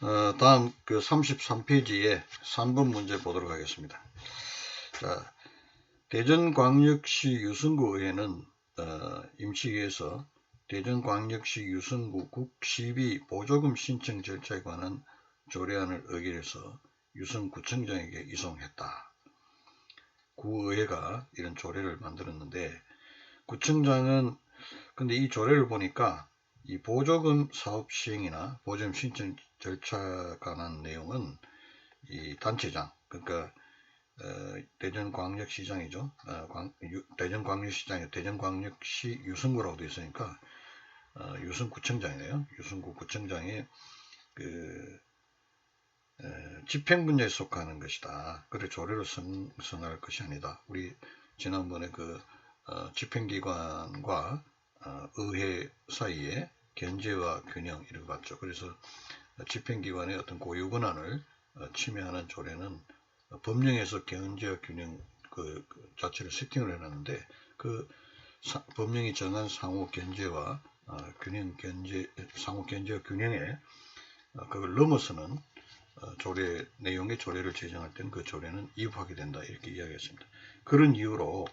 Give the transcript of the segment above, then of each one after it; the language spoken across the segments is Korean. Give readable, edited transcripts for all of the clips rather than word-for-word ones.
다음 그 33페이지에 3번 문제 보도록 하겠습니다. 자, 대전광역시 유성구 의회는 임시위에서 대전광역시 유성구 국시비 보조금 신청 절차에 관한 조례안을 의결해서 유성구청장에게 이송했다. 구의회가 이런 조례를 만들었는데, 구청장은 근데 이 조례를 보니까 이 보조금 사업 시행이나 보조금 신청 절차 관한 내용은 이 단체장, 그러니까 대전광역시장이죠. 대전광역시장이 대전광역시 유성구라고 되어 있으니까 유성구청장이네요. 유성구구청장의 그 집행분야에 속하는 것이다. 그래 조례로 선할 것이 아니다. 우리 지난번에 그 집행기관과 의회 사이에 견제와 균형 이렇게 봤죠. 그래서 집행기관의 어떤 고유 권한을 침해하는 조례는 법령에서 견제와 균형 그 자체를 세팅을 해놨는데 그 법령이 정한 상호 견제와 상호 견제와 균형에 그걸 넘어서는 조례 내용의 조례를 제정할 때는 그 조례는 위법하게 된다 이렇게 이야기했습니다. 그런 이유로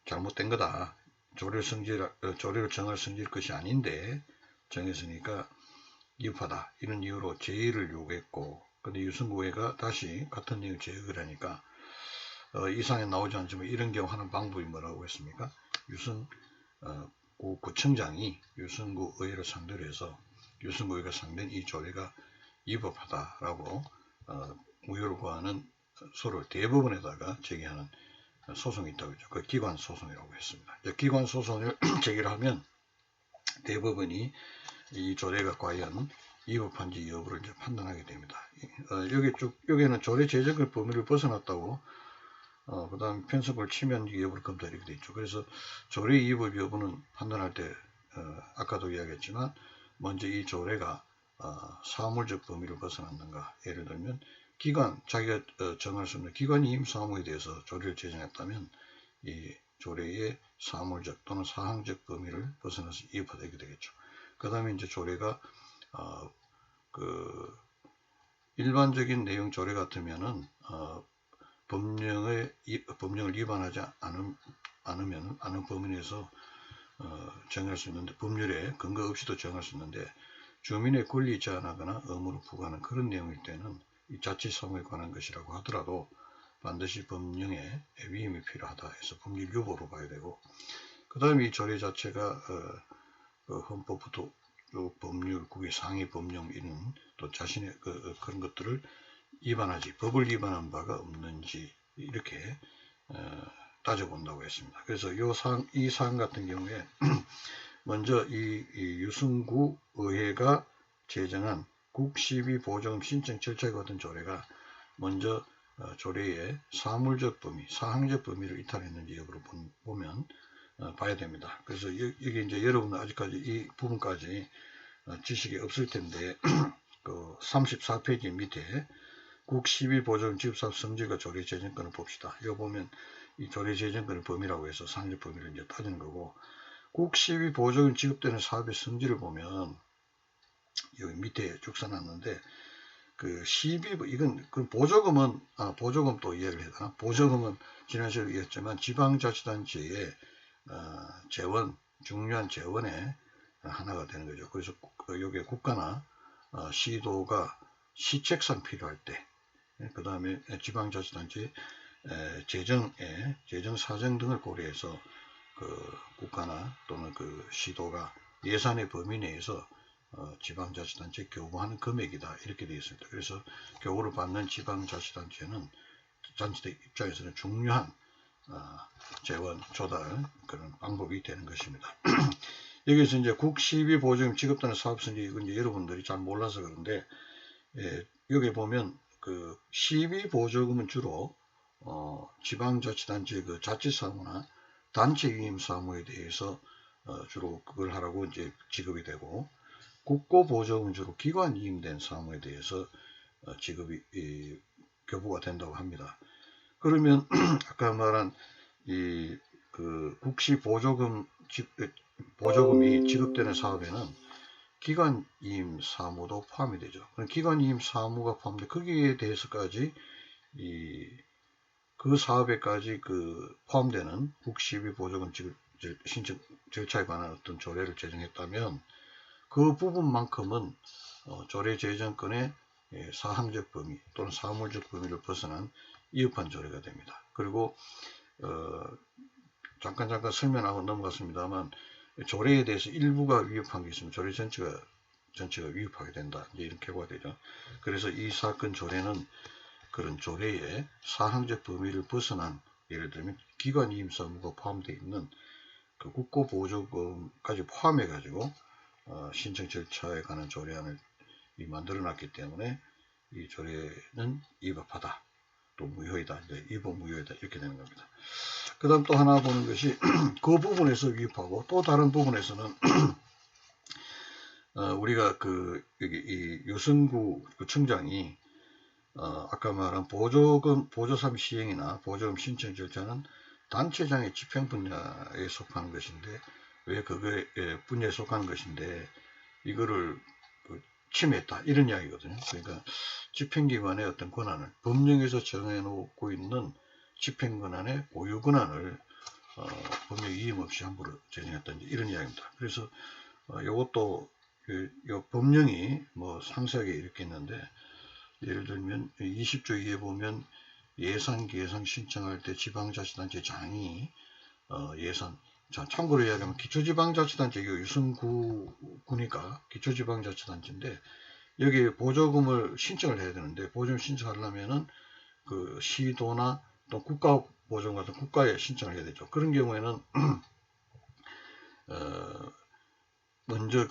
잘못된 거다. 조례를 정할 성질 것이 아닌데 정했으니까 위법하다. 이런 이유로 제의를 요구했고, 근데 유성구회가 다시 같은 내용 제의를 하니까 이상에 나오지 않지만 이런 경우 하는 방법이 뭐라고 했습니까? 유성구청장이 유성구 의회를 상대로 해서 유성구회가 상대한 이 조례가 위법하다라고 무효를 구하는 소를 대법원에다가 제기하는 소송이 있다고 했죠. 그 기관 소송이라고 했습니다. 기관 소송을 제기를 하면 대법원이 이 조례가 과연 위법한지 여부를 이제 판단하게 됩니다. 여기는 조례 제정의 범위를 벗어났다고 그 다음 편성을 침해한 여부를 검토 이렇게 돼 있죠. 그래서 조례 위법 여부는 판단할 때 아까도 이야기했지만 먼저 이 조례가 사물적 범위를 벗어났는가. 예를 들면 자기가 정할 수 없는 기관이 임무 사무에 대해서 조례를 제정했다면 이 조례의 사물적 또는 사항적 범위를 벗어나서 위법하게 되겠죠. 그 다음에 이제 조례가 일반적인 내용 조례 같으면은 법령을 위반하지 않은 범위 내에서 정할 수 있는데 법률에 근거 없이도 정할 수 있는데 주민의 권리 제한하거나 의무를 부과하는 그런 내용일 때는 이 자치 사무에 관한 것이라고 하더라도 반드시 법령에 위임이 필요하다 해서 법률 유보로 봐야 되고, 그 다음에 이 조례 자체가 헌법부터 법률, 국의 상위 법령 이런 또 자신의 그런 것들을 법을 위반한 바가 없는지 이렇게 따져본다고 했습니다. 그래서 이 사안 같은 경우에 먼저 이 유성구 의회가 제정한 국시비 보조금 신청 절차에 관한 조례가 먼저 조례의 사물적 범위, 사항적 범위를 이탈했는지 여부를 보면 봐야 됩니다. 그래서 여기 이제 여러분은 아직까지 이 부분까지 지식이 없을 텐데 그 34페이지 밑에 국시비 보조금 지급사업 성질과 조례 제정권을 봅시다. 이거 보면 이 조례 제정권의 범위라고 해서 사항적 범위를 이제 따지는 거고, 국시비 보조금 지급되는 사업의 성질을 보면 여기 밑에 쭉 써놨는데 그 시비 이건 그 보조금은 보조금 또 이해를 해야 되나? 보조금은 지난 시간에 얘기했지만 지방자치단체의 중요한 재원의 하나가 되는 거죠. 그래서 여기에 국가나 시도가 시책상 필요할 때, 그 다음에 지방자치단체 재정 사정 등을 고려해서 그 국가나 또는 그 시도가 예산의 범위 내에서 지방자치단체에 교부하는 금액이다 이렇게 되어 있습니다. 그래서 교부를 받는 지방자치단체는 단체 입장에서는 중요한 재원 조달 그런 방법이 되는 것입니다. 여기서 이제 국시비 보조금 지급되는 사업성이 이건 이제 여러분들이 잘 몰라서 그런데 여기 보면 그 시비 보조금은 주로 지방자치단체 그 자치사무나 단체 위임 사무에 대해서 주로 그걸 하라고 이제 지급이 되고, 국고 보조금은 주로 기관 위임된 사무에 대해서 지급이 교부가 된다고 합니다. 그러면 아까 말한 그 국시 보조금이 지급되는 사업에는 기관이임 사무도 포함이 되죠. 그럼 기관이임 사무가 포함돼 거기에 대해서까지 그 사업에까지 포함되는 국시비 보조금 신청 절차에 관한 어떤 조례를 제정했다면 그 부분만큼은 조례 제정권의 사항적 범위 또는 사물적 범위를 벗어난 위법한 조례가 됩니다. 그리고 잠깐 설명하고 넘어갔습니다만 조례에 대해서 일부가 위법한 게 있으면 조례 전체가 위법하게 된다. 이런 결과가 되죠. 그래서 이 사건 조례는 그런 조례의 사항적 범위를 벗어난 예를 들면 기관이임 사무가 포함되어 있는 그 국고보조금까지 포함해 가지고 신청 절차에 관한 조례안을 만들어놨기 때문에 이 조례는 위법하다. 또 무효이다. 이제 위법 무효이다. 이렇게 되는 겁니다. 그 다음 또 하나 보는 것이 그 부분에서 위법하고 또 다른 부분에서는 우리가 여기 이 유승구 청장이 아까 말한 보조사업 시행이나 보조금 신청 절차는 단체장의 집행 분야에 속하는 것인데 왜 그거에 분야에 속하는 것인데 이거를 침해했다 이런 이야기거든요. 그러니까 집행기관의 어떤 권한을 법령에서 정해놓고 있는 집행권한의 보유 권한을 법령 이임 없이 함부로 제정했다든지 이런 이야기입니다. 그래서 이것도 요 법령이 뭐 상세하게 이렇게 있는데 예를 들면 20조 2에 보면 예산 계상 신청할 때 지방자치단체 장이 예산 참고로 이야기하면 기초지방자치단체 이거 유승구니까 기초지방자치단체인데 여기 보조금을 신청을 해야 되는데 보조금 신청하려면은 그 시도나 또 국가보조금 같은 국가에 신청을 해야 되죠. 그런 경우에는 먼저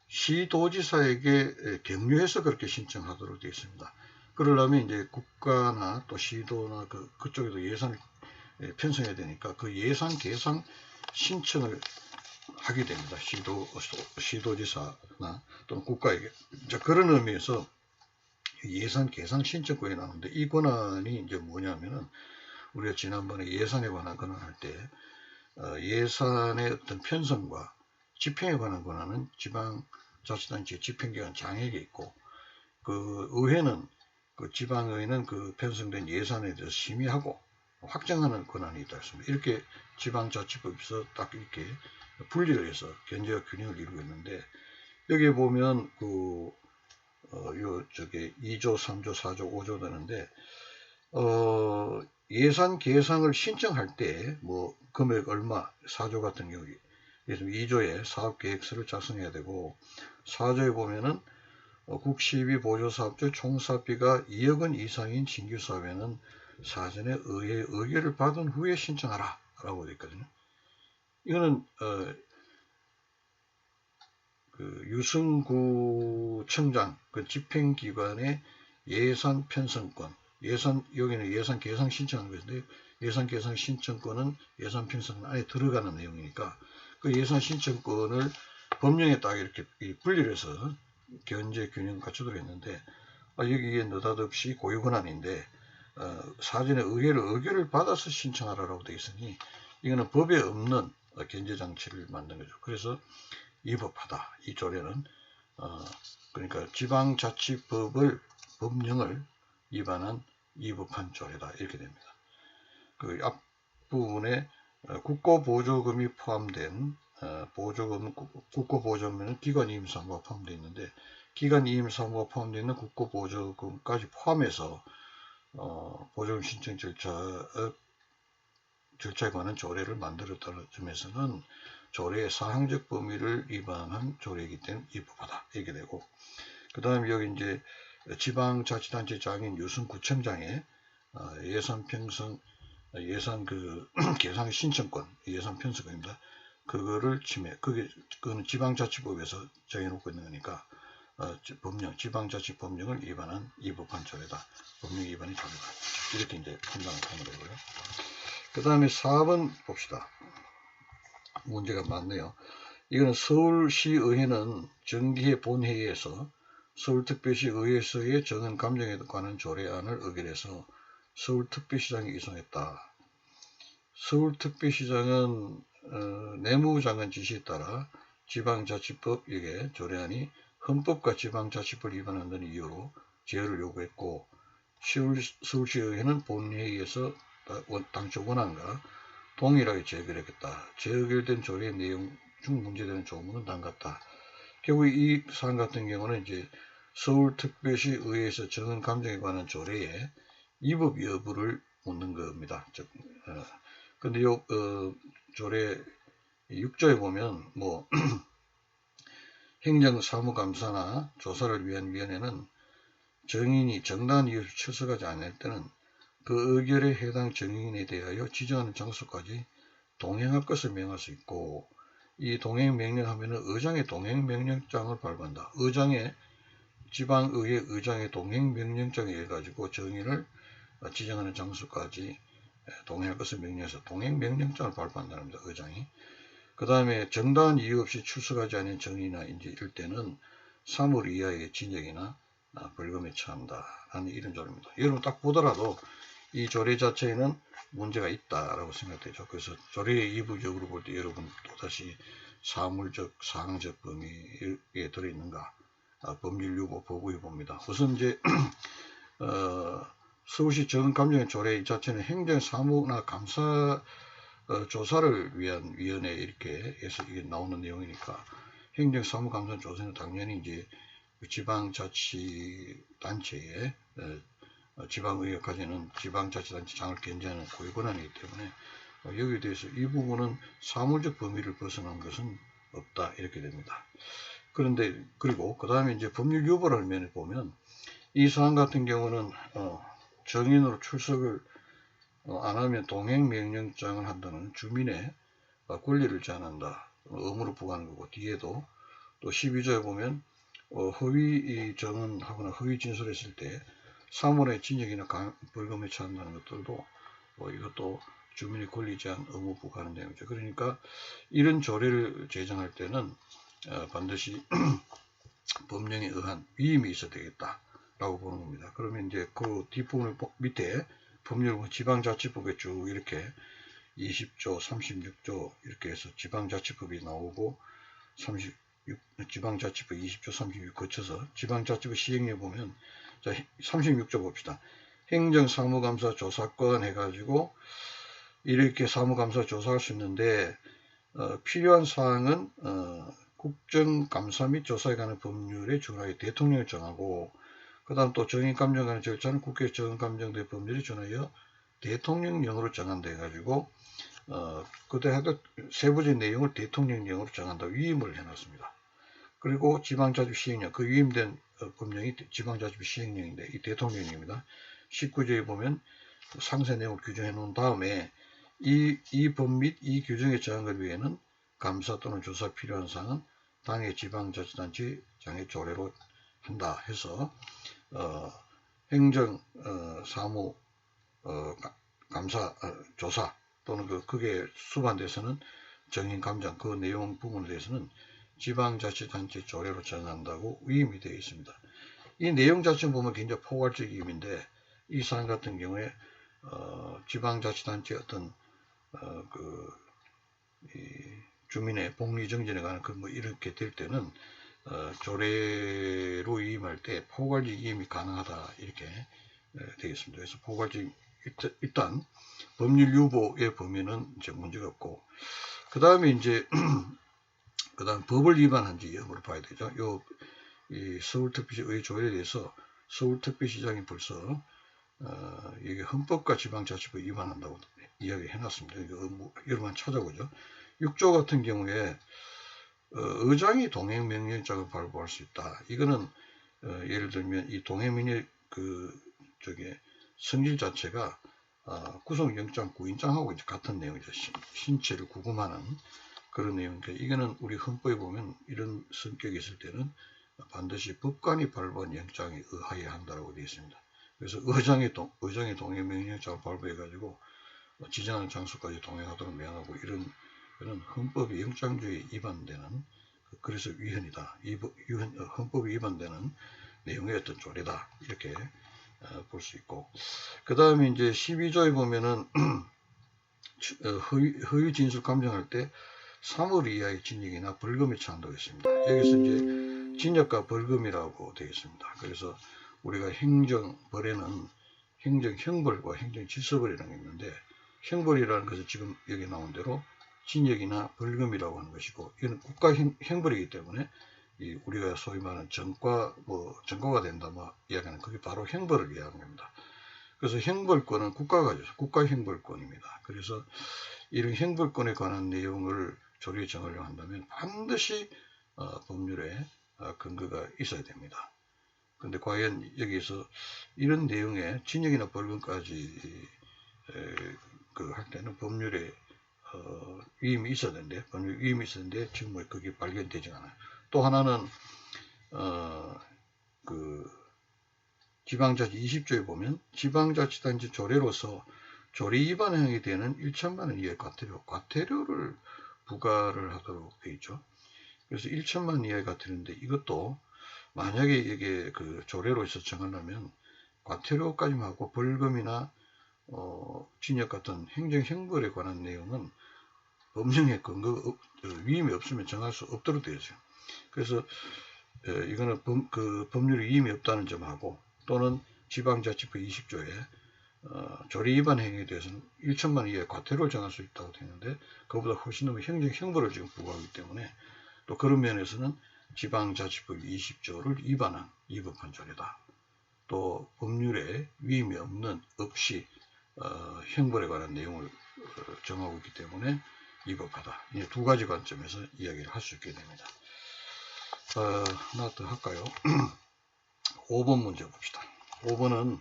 시도지사에게 경유해서 그렇게 신청하도록 되어 있습니다. 그러려면 이제 국가나 또 시도나 그쪽에도 예산을 편성해야 되니까 그 예산 계상 신청을 하게 됩니다. 시도지사나 또는 국가에게. 자, 그런 의미에서 예산 계상 신청권이 나오는데 이 권한이 이제 뭐냐면은 우리가 지난번에 예산에 관한 권한 할 때 예산의 어떤 편성과 집행에 관한 권한은 지방자치단체 집행기관 장에게 있고 그 의회는 그 지방의회는 그 편성된 예산에 대해서 심의하고 확정하는 권한이 있다 했습니다. 이렇게 지방자치법에서 딱 이렇게 분리를 해서 견제와 균형을 이루고 있는데 여기에 보면 저게 2조, 3조, 4조, 5조 되는데 예산 계상을 신청할 때 뭐 금액 얼마 4조 같은 경우 예를 들면 2조에 사업계획서를 작성해야 되고 4조에 보면은 국시비 보조사업주 총사업비가 2억 원 이상인 신규사업에는 사전에 의회의 의결을 받은 후에 신청하라 라고 되어 있거든요. 이거는 유승구 청장 그 집행기관의 예산 편성권 여기는 예산 계상 신청하는 것인데 예산 계상 신청권은 예산 편성 안에 들어가는 내용이니까 그 예산 신청권을 법령에 딱 이렇게 분리를 해서 견제 균형 갖추도록 했는데 여기에 느닷없이 고유 권한인데 사전에 의결을 받아서 신청하라고 되어 있으니 이거는 법에 없는 견제 장치를 만든 거죠. 그래서 위법하다. 이 조례는 그러니까 지방자치법을 법령을 위반한 위법한 조례다. 이렇게 됩니다. 그 앞부분에 국고보조금이 포함된 국고보조금은 기관이임사무가 포함되어 있는데 기관이임사무가 포함되어 있는 국고보조금까지 포함해서 보조금 신청 절차에 관한 조례를 만들었다는 점에서는 조례의 사항적 범위를 위반한 조례이기 때문에 위법하다 이렇게 되고 그 다음에 여기 이제 지방자치단체장인 유승구청장의 예산 계상 신청권 예산 편성권입니다. 그거를 침해 그거는 지방자치법에서 정해놓고 있는 거니까 지방자치 법령을 위반한 위법한 조례다. 법령 위반의 조례다. 이렇게 이제 판단을 하는 거고요. 그 다음에 4번 봅시다. 문제가 많네요. 이거는 서울시의회는 정기회 본회의에서 서울특별시 의회에서의 정원 감정에 관한 조례안을 의결해서 서울특별시장에 이송했다. 서울특별시장은 내무장관 지시에 따라 지방자치법 이게 조례안이 헌법과 지방자치법을 위반한다는 이유로 제어를 요구했고 서울시의회는 본회의에서 당초 원안과 동일하게 재결했다. 재결된 조례 내용 중 문제되는 조문은 다음 같다. 결국 이 사안 같은 경우는 이제 서울특별시 의회에서 정은 감정에 관한 조례에 위법 여부를 묻는 겁니다. 즉, 근데 요 조례 6조에 보면 뭐 행정사무감사나 조사를 위한 위원회는 정인이 정당한 이유로 출석하지 않을 때는 그 의결에 해당 정인에 대하여 지정하는 장소까지 동행할 것을 명할 수 있고, 이 동행명령하면은 의장의 동행명령장을 발부한다. 지방의회 의장의 동행명령장에 의해 가지고 정인을 지정하는 장소까지 동행할 것을 명령해서 동행명령장을 발부한다는 겁니다. 의장이. 그 다음에 정당한 이유 없이 출석하지 않은 정인이나 이제 이럴 때는 3월 이하의 징역이나 벌금에 처한다 라는 이런 조례입니다. 여러분 딱 보더라도 이 조례 자체에는 문제가 있다라고 생각되죠. 그래서 조례의 이부적으로 볼 때 여러분 또다시 사물적, 상황적 범위에 들어있는가 법률 유보 보고해 봅니다. 우선 이제 서울시 정감정의 조례 자체는 행정사무나 감사 조사를 위한 위원회 이렇게 해서 이게 나오는 내용이니까 행정사무감사조사는 당연히 이제 지방자치단체에 지방의회가 가지는 지방자치단체장을 견제하는 고유 권한이기 때문에 여기에 대해서 이 부분은 사물적 범위를 벗어난 것은 없다 이렇게 됩니다. 그런데 그리고 그 다음에 이제 법률 유보를 면에 보면 이 사안 같은 경우는 정인으로 출석을 안 하면 동행명령장을 한다는 주민의 권리를 제한한다. 의무로 부과하는 거고, 뒤에도 또 12조에 보면 허위 정언하거나 허위 진술했을 때 3월에 징역이나 벌금에 처한다는 것들도 이것도 주민의 권리 제한 의무 부과하는 내용이죠. 그러니까 이런 조례를 제정할 때는 반드시 법령에 의한 위임이 있어야 되겠다라고 보는 겁니다. 그러면 이제 그 뒷부분 밑에 법률 지방자치법에 쭉 이렇게 20조, 36조 이렇게 해서 지방자치법이 나오고 지방자치법 20조, 36 거쳐서 지방자치법 시행령에 보면 자 36조 봅시다. 행정사무감사 조사권 해가지고 이렇게 사무감사 조사할 수 있는데 필요한 사항은 국정감사 및 조사에 관한 법률에 준하여 대통령을 정하고 그 다음 또 정인감정 관련 절차는 국회 정인감정대 법률에 준하여 대통령령으로 정한다 해가지고 그때 하던 세부적인 내용을 대통령령으로 정한다 위임을 해놨습니다. 그리고 지방자치법 시행령 그 위임된 법령이 지방자치법 시행령인데 이 대통령령입니다. 19조에 보면 상세 내용을 규정해 놓은 다음에 이 법 및 이 규정에 정한 것 외에는 감사 또는 조사 필요한 사항은 당의 지방자치단체장의 조례로 한다 해서 행정 사무 감사 조사 또는 그게 수반돼서는 정인감정 그 내용 부분에 대해서는 지방자치단체 조례로 정한다고 위임이 되어 있습니다. 이 내용 자체는 보면 굉장히 포괄적 위임인데 이 사안 같은 경우에 지방자치단체 어떤 주민의 복리정진에 관한 뭐 이렇게 될 때는 조례로 위임할 때 포괄적 위임이 가능하다 이렇게 되겠습니다. 그래서 포괄적 일단 법률 유보의 범위는 이제 문제가 없고 그 다음에 이제 그다음 법을 위반한지 여부를 봐야 되죠. 이 서울특별시 의 조례에 대해서 서울특별시장이 벌써 이게 헌법과 지방자치법 위반한다고 이야기해 놨습니다. 여러분 찾아보죠. 6조 같은 경우에 의장이 동행명령장을 발부할 수 있다. 이거는 예를 들면 이 동행명령 성질 자체가 구속영장, 구인장하고 이제 같은 내용이죠. 신체를 구금하는 그런 내용인데 이거는 우리 헌법에 보면 이런 성격이 있을 때는 반드시 법관이 발부한 영장에 의하여야 한다고 되어 있습니다. 그래서 의장의 동행명령장을 발부해가지고 지정하는 장소까지 동행하도록 명하고 이런 헌법의 영장주의에 위반되는 그래서 위헌이다. 헌법에 위반되는 내용의 어떤 조례다. 이렇게 볼 수 있고 그 다음에 이제 12조에 보면은 허위 진술 감정할 때 3월 이하의 징역이나 벌금에 처한다고 했습니다. 여기서 이제 징역과 벌금이라고 되어 있습니다. 그래서 우리가 행정벌에는 행정형벌과 행정질서벌이라는 게 있는데, 형벌이라는 것은 지금 여기 나온 대로 징역이나 벌금이라고 하는 것이고, 이건 국가형벌이기 때문에 우리가 소위 말하는 전과가 된다 이야기하는 그게 바로 형벌을 이야기하는 겁니다. 그래서 형벌권은 국가가 가져서 국가형벌권입니다. 그래서 이런 형벌권에 관한 내용을 조리에 정하려고 한다면 반드시 법률에 근거가 있어야 됩니다. 그런데 과연 여기서 이런 내용에 징역이나 벌금까지 할 때는 법률에 위임이 있어야 되는데, 법률 위임이 있었는데 지금 그게 발견되지 않아요. 또 하나는 지방자치 20조에 보면 지방자치단체 조례로서 조례 위반 행위에 대한 1천만 원 이하의 과태료를 부과를 하도록 되어 있죠. 그래서 1천만 이하의 과태료인데, 이것도 만약에 이게 조례로서 정하려면 과태료까지만 하고 벌금이나 징역 같은 행정형벌에 관한 내용은 법령에 근거 위임이 없으면 정할 수 없도록 되어 있어요. 그래서 이거는 법률에 위임이 없다는 점하고, 또는 지방자치법 20조에 조례 위반 행위에 대해서는 1천만 원 이하의 과태료를 정할 수 있다고 되는데, 그보다 훨씬 넘은 행정형벌을 지금 부과하기 때문에, 또 그런 면에서는 지방자치법 20조를 위법한 조례다. 또 법률에 위임이 없이 형벌에 관한 내용을 정하고 있기 때문에 위법하다. 이 두 가지 관점에서 이야기를 할 수 있게 됩니다. 하나 더 할까요? 5번 문제 봅시다. 5번은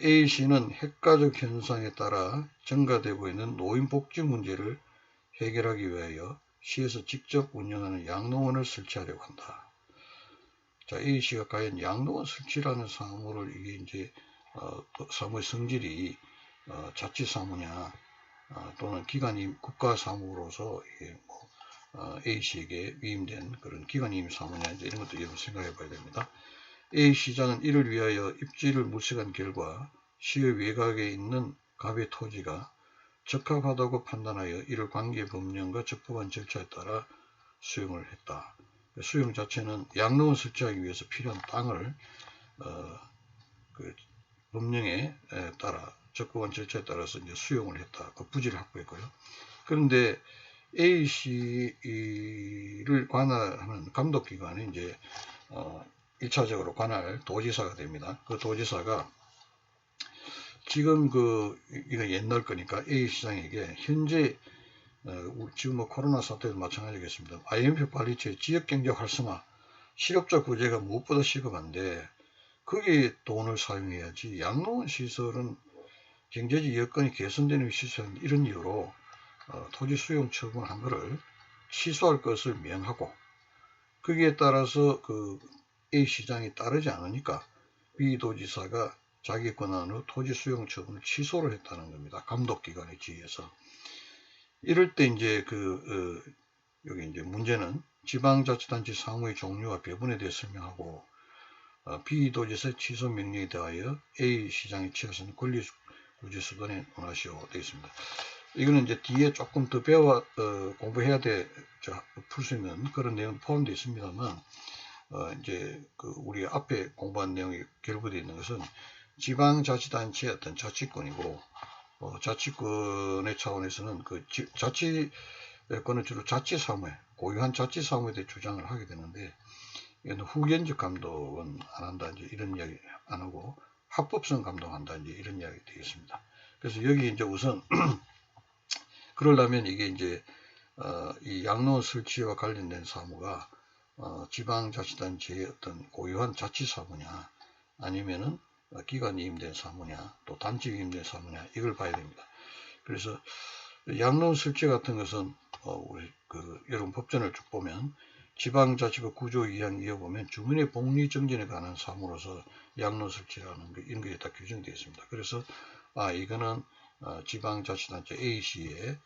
A씨는 핵가족 현상에 따라 증가되고 있는 노인복지 문제를 해결하기 위하여 시에서 직접 운영하는 양로원을 설치하려고 한다. 자, A씨가 과연 양로원 설치라는 사무를, 이게 이제 사무의 성질이 자치사무냐 또는 기관임 국가사무로서 이게 A씨에게 위임된 그런 기관임 사무냐, 이런 것도 여러분 생각해 봐야 됩니다. A시장은 이를 위하여 입지를 물색한 결과 시의 외곽에 있는 갑의 토지가 적합하다고 판단하여 이를 관계법령과 적법한 절차에 따라 수용을 했다. 수용 자체는 양로원 설치하기 위해서 필요한 땅을 법령에 따라 적법한 절차에 따라서 이제 수용을 했다. 그 부지를 확보했고요. 그런데 A씨를 관할하는 감독기관이 이제 1차적으로 관할 도지사가 됩니다. 그 도지사가 지금 이거 옛날 거니까 A시장에게 현재 지금 코로나 사태도 마찬가지겠습니다. IMF 발리체 지역경제 활성화 실업자 구제가 무엇보다 시급한데 거기에 돈을 사용해야지, 양로원 시설은 경제적 여건이 개선되는 시설, 이런 이유로 토지 수용 처분한 것을 취소할 것을 명하고, 거기에 따라서 A시장이 따르지 않으니까 B도지사가 자기 권한으로 토지 수용 처분을 취소를 했다는 겁니다. 감독기관에 지휘해서. 이럴 때 이제 여기 이제 문제는 지방자치단체 상호의 종류와 배분에 대해 설명하고, B도지사의 취소 명령에 대하여 A시장이 취하신 권리구제 수단에 논하시오 되어 있습니다. 이거는 이제 뒤에 조금 더 공부해야 풀 수 있는 그런 내용 포함되어 있습니다만, 이제 우리 앞에 공부한 내용이 결부되어 있는 것은 지방자치단체의 어떤 자치권이고, 자치권의 차원에서는 자치권은 주로 자치사무에, 고유한 자치사무에 대해 주장을 하게 되는데, 이건 후견적 감독은 안 한다, 이제 이런 이야기 안 하고, 합법성 감독한다, 이제 이런 이야기 되겠습니다. 그래서 여기 이제 우선, 그러려면 이게 이제, 이 양로원 설치와 관련된 사무가, 지방자치단체의 어떤 고유한 자치사무냐, 아니면은 기관 위임된 사무냐, 또 단체 위임된 사무냐, 이걸 봐야 됩니다. 그래서 양로원 설치 같은 것은 우리 여러분 법전을 쭉 보면 지방자치법 9조 2항 이어보면 주민의 복리 정진에 관한 사무로서 양로원 설치라는 이런 게 다 규정되어 있습니다. 그래서 이거는 지방자치단체 A시의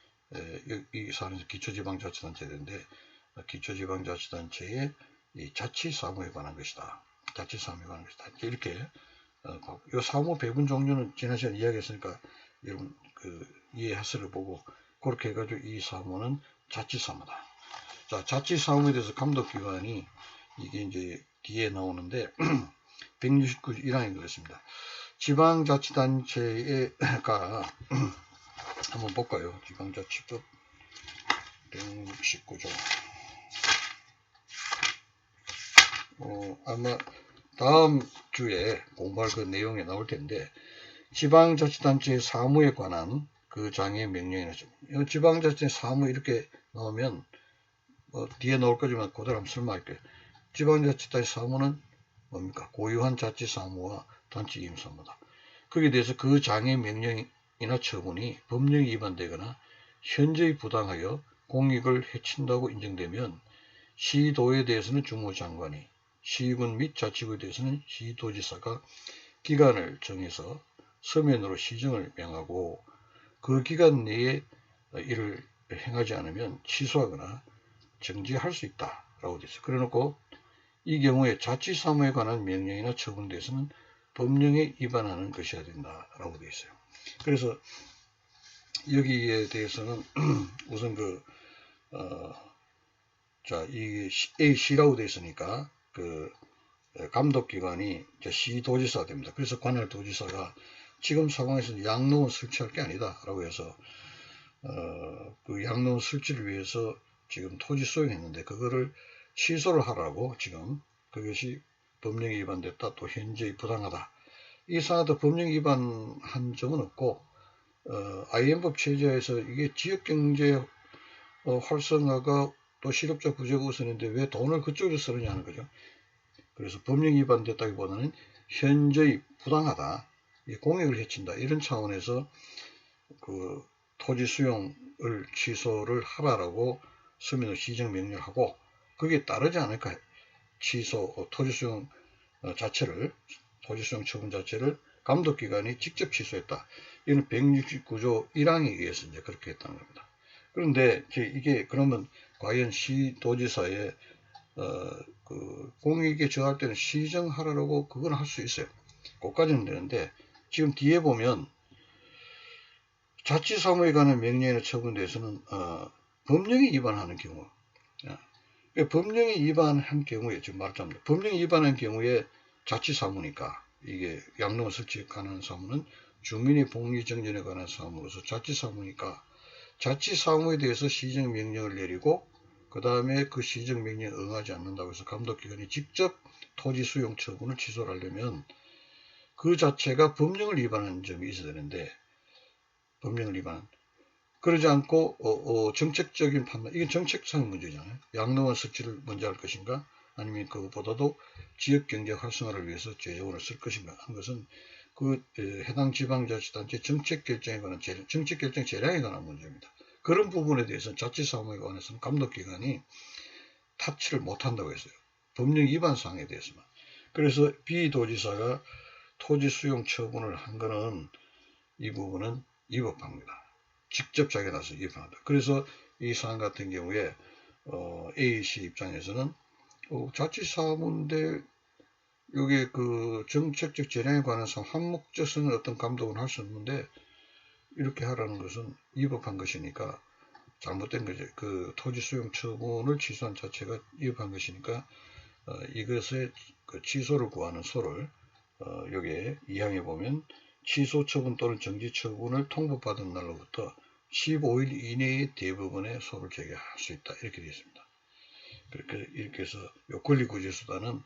이 사안에서 기초지방자치단체인데, 기초지방자치단체의 이 자치사무에 관한 것이다. 자치사무에 관한 것이다. 이렇게 이 사무 배분 종류는 지난 시간에 이야기했으니까 여러분 이해하스를 보고 그렇게 해가지고 이 사무는 자치사무다. 자, 자치사무에 대해서 감독기관이 이게 이제 뒤에 나오는데 169조 1항이 그렇습니다. 지방자치단체가 한번 볼까요? 지방자치법 169조. 아마 다음 주에 공부할 그 내용에 나올 텐데, 지방자치단체의 사무에 관한 그 장의 명령이나 지방자치 사무 이렇게 나오면 뒤에 나올 거지만 그대로 한번 설명할게요. 지방자치단체 사무는 뭡니까? 고유한 자치사무와 단체임사무다. 거기에 대해서 그 장의 명령이나 처분이 법령에 위반되거나 현저히 부당하여 공익을 해친다고 인정되면 시도에 대해서는 주무장관이, 시군 및 자치구에 대해서는 시도지사가 기간을 정해서 서면으로 시정을 명하고 그 기간 내에 이를 행하지 않으면 취소하거나 정지할 수 있다라고 되어 있어요. 그래놓고 이 경우에 자치사무에 관한 명령이나 처분에 대해서는 법령에 위반하는 것이어야 된다라고 되어 있어요. 그래서 여기에 대해서는 우선 이게 A시라고 되어 있으니까 감독기관이 시도지사가 됩니다. 그래서 관할도지사가 지금 상황에서는 양로원 설치할 게 아니다라고 해서 그 양로원 설치를 위해서 지금 토지 소유했는데 그거를 취소를 하라고 지금 그것이 법령에 위반됐다, 또 현저히 부당하다. 이 사안도 법령 위반한 점은 없고 IM법 체제에서 이게 지역경제 활성화가 또 실업자 구제가 우선인데 왜 돈을 그쪽으로 쓰느냐는 거죠. 그래서 법령 위반됐다기보다는 현저히 부당하다, 공익을 해친다, 이런 차원에서 그 토지 수용을 취소를 하라라고 서면으로 시정 명령을 하고 거기에 따르지 않을까 취소 토지 수용 자체를 토지 수용 처분 자체를 감독기관이 직접 취소했다. 이는 169조 1항에 의해서 이제 그렇게 했다는 겁니다. 그런데 이게 그러면 과연 시도지사의 공익에 저할 때는 시정하라고 그건 할 수 있어요. 그것까지는 되는데 지금 뒤에 보면 자치사무에 관한 명령이나 처분에 대해서는 법령에 위반하는 경우, 법령에 위반한 경우에 지금 말하자면 법령에 위반한 경우에 자치사무니까 이게 양로원 설치하는 사무는 주민의 복리 정전에 관한 사무로서 자치사무니까 자치사무에 대해서 시정명령을 내리고 그 다음에 그 시정명령에 응하지 않는다고 해서 감독기관이 직접 토지 수용 처분을 취소를 하려면 그 자체가 법령을 위반하는 점이 있어야 되는데 법령을 위반. 그러지 않고 정책적인 판단, 이건 정책상 문제잖아요. 양로원 설치를 먼저 할 것인가 아니면 그것보다도 지역경제 활성화를 위해서 재원을 쓸 것인가 하는 것은 그 해당 지방자치단체 정책결정에 관한 정책결정 재량에 관한 문제입니다. 그런 부분에 대해서는 자치사무에 관해서는 감독기관이 타치를 못한다고 했어요. 법령 위반 사항에 대해서만. 그래서 비도지사가 토지 수용 처분을 한 거는 이 부분은 위법합니다. 직접 자기가 나서 위반한다. 그래서 이 사안 같은 경우에 A씨 입장에서는 자치사무인데 이게 그 정책적 재량에 관해서 한목적성은 어떤 감독은 할 수 없는데 이렇게 하라는 것은 위법한 것이니까 잘못된 거죠. 그 토지 수용 처분을 취소한 자체가 위법한 것이니까 이것의 그 취소를 구하는 소를 여기에 2항에 보면 취소 처분 또는 정지 처분을 통보받은 날로부터 15일 이내에 대법원에 소를 제기할 수 있다. 이렇게 되어 있습니다. 이렇게 해서 요 권리구제수단은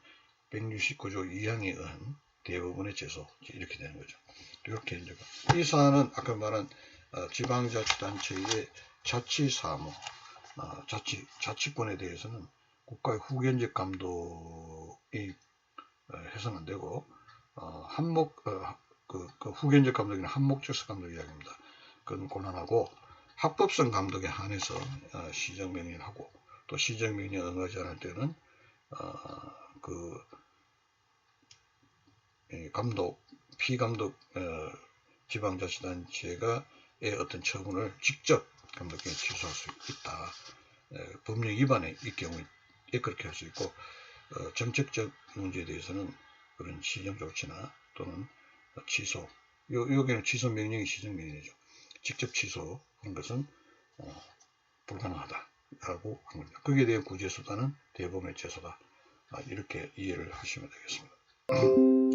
169조 2항에 의한 대법원의 제소 이렇게 되는 거죠. 이렇게 이제 이 사안은 아까 말한 지방자치단체의 자치사무, 자치권에 대해서는 국가의 후견적 감독이 해서는 안 되고 그 후견적 감독이나 한목적 감독 이야기입니다. 그건 곤란하고 합법성 감독에 한해서 시정명령을 하고 또 시정명령에 응하지 않을 때는 감독, 피감독 지방자치단체가 어떤 처분을 직접 감독기관이 취소할 수 있다. 법령 위반의 경우에 그렇게 할 수 있고 정책적 문제에 대해서는 그런 시정 조치나 또는 취소, 여기는 취소 명령이 시정 명령이죠. 직접 취소하는 것은 불가능하다라고 한 겁니다. 거기에 대한 구제수단은 대법원의 제소다. 이렇게 이해를 하시면 되겠습니다.